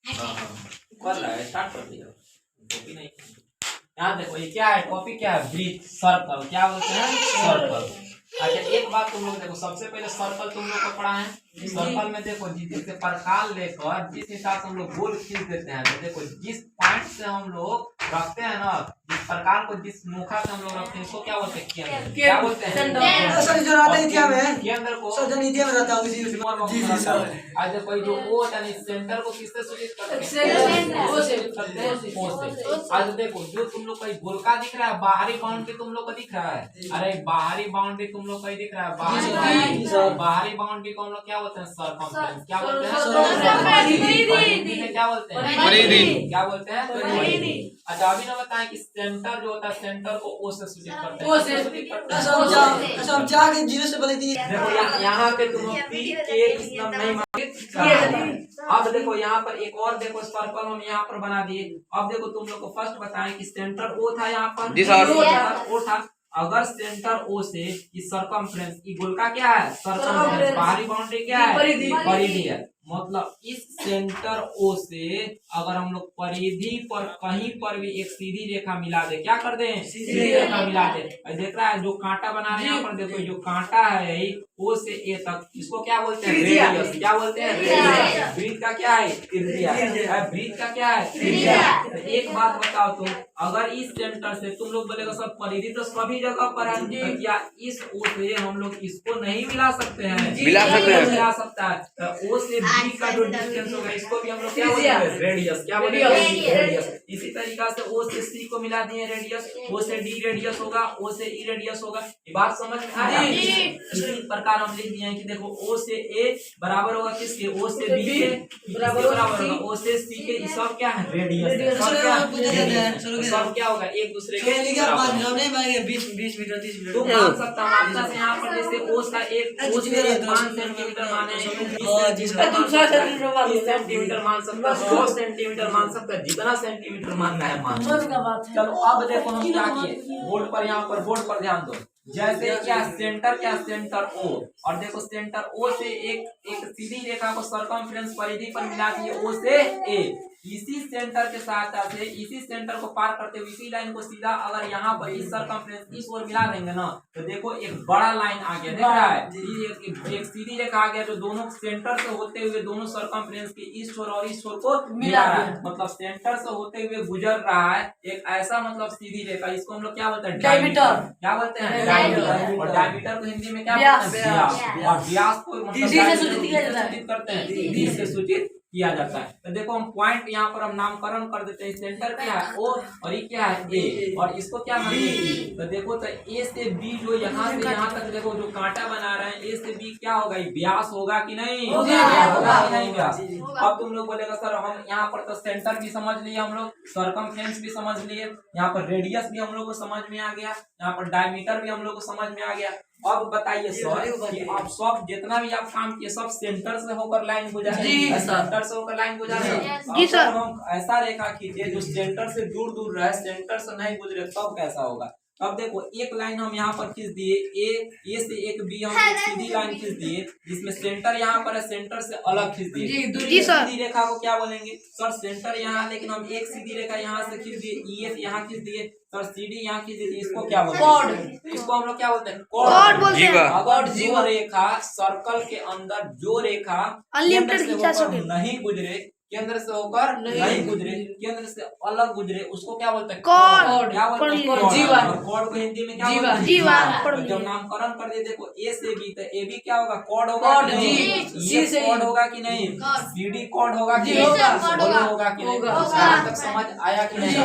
कर रहा है, स्टार्ट कर दिया। कॉपी नहीं, यहाँ देखो ये क्या है, टॉपिक क्या है, ब्रीथ सर्कल, क्या बोलते हैं सर्कल। अच्छा एक बात तुम लोग देखो, सबसे पहले सर्कल तुम लोग को पढ़ा है। सर्कल में देखो जिससे प्रकार लेकर जिस हिसाब से हम लोग गोल खींच देते हैं, तो देखो जिस पॉइंट से हम लोग रखते हैं ना, जिस प्रकार को जिस मुखा से हम लोग रखते हैं, इसको क्या बोलते हैं, केंद्र। क्या बोलते हैं केंद्र को। आज देखो जो ओ यानी सेंटर को किससे सूचित करते हैं, आज देखो जो तुम लोग का गोलका दिख रहा है, बाहरी बाउंड्री तुम लोग को दिख रहा है, अरे बाहरी बाउंड्री तुम लोग को दिख रहा है, बाहरी बाउंड्री को हम लोग क्या बोलते हैं, सर्कमफ्रेंस। क्या बोलते हैं, क्या बोलते हैं, परिधि। क्या बोलते हैं, परिधि। अच्छा अभी ना बताएं कि सेंटर जो होता है, सेंटर को ओ से सूचित करते हैं। देखो यहाँ पे तुम पी के इस नाम नहीं मांगे। अब देखो यहाँ पर एक और देखो सर्कल हम यहाँ पर बना दिए। अब देखो तुम लोग को फर्स्ट बताएं कि सेंटर ओ था यहाँ पर, ओ था। अगर सेंटर ओ से इस सर्कमफ्रेंस की गोलका क्या है, सर्कमफ्रेंस, बाहरी बाउंड्री क्या है, परिधि है। मतलब इस सेंटर ओ से अगर हम लोग परिधि पर कहीं पर भी एक सीधी रेखा मिला दे, क्या कर दें, सीधी रेखा मिला दे। देख रहा है जो कांटा बना रहे हैं यहाँ पर, देखो जो कांटा है ओ से ए तक, इसको क्या बोलते हैं, रेडियस। क्या बोलते हैं, रेडियस। ब्रीथ का क्या है, त्रिज्या। ब्रीथ का क्या है, त्रिज्या। एक बात बताओ तुम, अगर इस सेंटर से तुम लोग बोलेगा सब परिधि तो सभी जगह पर है, तो क्या इस ओ से हम लोग इसको नहीं मिला सकते हैं, मिला सकता है। ओ से बी का जो डिस्टेंस होगा इसको भी हम लोग क्या बोलते हैं, रेडियस। क्या बोलते हैं, रेडियस। इसी तरीका से ओ से सी को मिला दिए रेडियस, ओ से डी रेडियस होगा, ओ से ई रेडियस होगा। ये बात समझ में आया। इसी प्रकार हम लिख दिए हैं कि देखो ओ से ए बराबर होगा किसके, ओ से बी के, बराबर होगा ओ से सी के। ये सब क्या है, रेडियस। सब क्या होगा, एक दूसरे के 20 मीटर 30 मीटर। तुम मान सकता हूँ आपका से यहाँ पर जैसे ओ का एक 5 सेंटीमीटर माने, 20 सेंटीमीटर मान सकता है, 100 सेंटीमीटर मान सकता है, जितना सेंटीमीटर मानना है मान। चलो अब देखो हम क्या किए, बोर्ड पर, यहाँ पर बोर्ड पर ध्यान दो। जैसे क्या सेंटर ओ, और देखो सेंटर ओ से एक सीधी रेखा को सर्कमफ्रेंस परिधि पर मिला दिए, ओ से ए। इसी सेंटर के साथ इसी सेंटर को पार करते हुए इसी लाइन को सीधा अगर यहाँ पर इस सर्कमफ्रेंस इस ओर मिला देंगे ना, तो देखो एक बड़ा लाइन आ गया, देख रहा है, एक सीधी रेखा आ गया जो दोनों सेंटर से होते हुए दोनों सर्कमफ्रेंस के इस छोर और इस छोर को मिला रहा है। मतलब सेंटर से होते हुए गुजर रहा है एक ऐसा मतलब सीधी रेखा, इसको हम लोग क्या बोलते हैं, डायमीटर। क्या बोलते हैं, डायमीटर। और डायमीटर को हिंदी में क्या बोलते हैं, व्यास। और व्यास को सूचित करते हैं, डी से सूचित किया जाता है। तो देखो हम पॉइंट यहाँ पर हम नामकरण कर देते हैं, सेंटर क्या है ओ और ये क्या है ए, और इसको क्या मानेंगे, तो देखो तो ए से बी जो यहाँ से यहाँ तक देखो जो कांटा बना रहे हैं, ए से बी क्या होगा, व्यास होगा कि नहीं, होगा कि नहीं व्यास। अब तुम लोग बोलेगा सर हम यहाँ पर तो सेंटर भी समझ लिए, हम लोग सर्कमफ्रेंस भी समझ लिए, यहाँ पर रेडियस भी हम लोग को समझ में आ गया, यहाँ पर डायमीटर भी हम लोग को समझ में आ गया। अब बताइए सर कि आप सब जितना भी आप काम किए सब सेंटर से होकर लाइन गुजारे, सेंटर से होकर लाइन गुजारे। सर हम ऐसा रेखा खींचे जो सेंटर से दूर दूर रहे, सेंटर से नहीं गुजरे, तब कैसा होगा। अब देखो एक लाइन हम यहाँ पर खींच दिए, ए से एक बी हम एक सीधी लाइन खींच दिए, जिसमें सेंटर यहाँ पर है, सेंटर से अलग खींच दिए। सीधी रेखा को क्या बोलेंगे सर, सेंटर यहाँ, लेकिन हम एक सीधी रेखा यहाँ से खींच दिए, ई से यहाँ खींच दिए, सर सीडी यहाँ खींच दिए, इसको क्या बोलते हैं, इसको हम लोग क्या बोलते हैं, कॉर्ड बोलते हैं। अगर जो रेखा सर्कल के अंदर जो रेखा नहीं गुजरे, केंद्र से होकर नहीं गुजरे, केंद्र से अलग गुजरे, उसको क्या बोलते हैं, कॉर्ड। क्या बोलते हैं, जीवा। और कॉर्ड को हिंदी में क्या बोलते हैं, जीवा। जब नामकरण कर दिए देखो ए से बी, तो ए बी क्या होगा, कॉर्ड होगा कि नहीं, ये कॉर्ड होगा कि नहीं, सीडी कॉर्ड होगा कि नहीं, होगा कि नहीं, तक समझ आया कि नहीं।